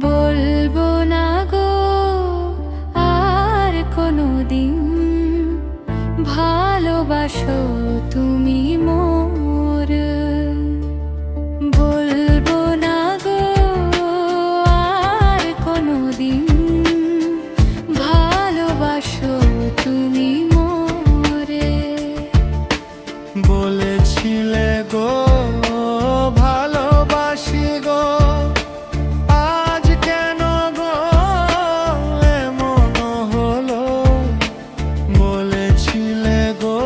বলবো না গো আর কোনোদিন, ভালোবাসো তুমি মোর। বলবো না গো আর কোনোদিন, ভালোবাসো তুমি মোরে। বলেছিলে গো ভালোবাসি গো, আজ কেন গো এমন হলো? বলেছিলে গো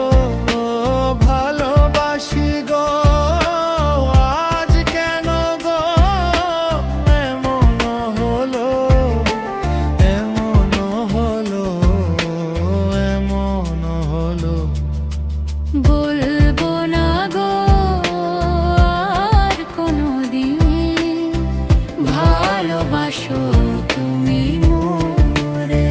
ভালোবাসি গো, আজ কেন গো এমন হলো? এমন হলো, এমন হলো। বলবো না গো আর কোনোদিন, ভালোবাসো তুমি মোরে।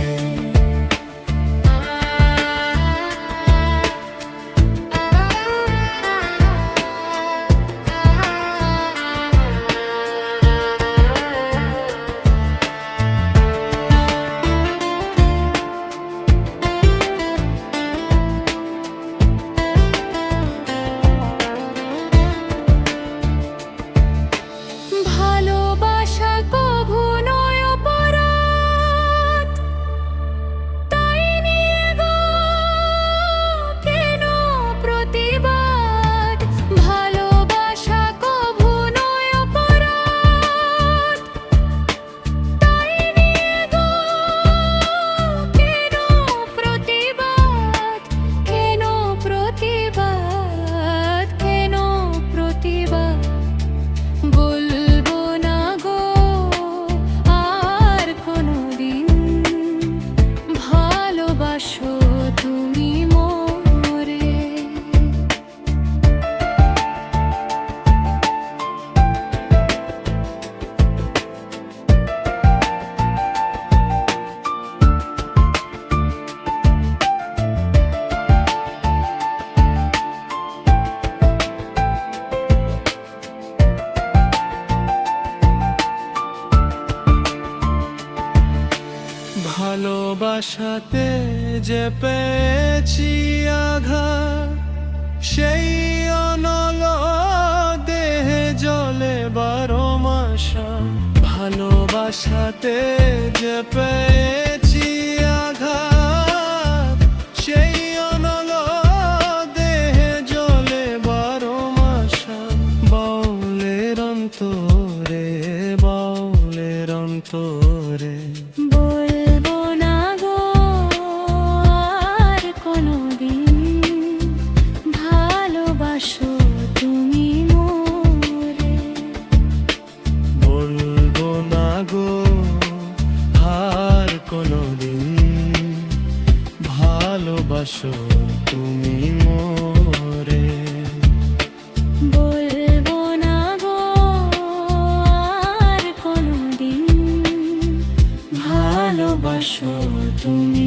ভালোবাসা কভু নয় অপরাধ, তাই নিয়ে গো কেন প্রতিবাদ? ভালোবাসা কভু নয় অপরাধ, তাই নিয়ে গো কেন প্রতিবাদ? কেন প্রতিবাদ? কেন প্রতিবাদ? বলবো না গো আর কোনোদিন, ভালোবাসো তুমি মোরে। ভালোবাসাতে যে পেয়েছি আঘাত, সেই অনল দেহে জলে 12 মাস। ভালোবাসাতে যে পেয়েছি আঘাত, সেই অনল দেহে জলে 12 মাস। বাউলের অন্তরে, বাউলের অন্তরে। বলবো না গো আর কোনোদিন, ভালোবাসো তুমি মোরে। বলবো না গো আর কোনোদিন, ভালোবাসো তুমি মোরে। বলবো না গো আর কোনোদিন, ভালোবাসো তুমি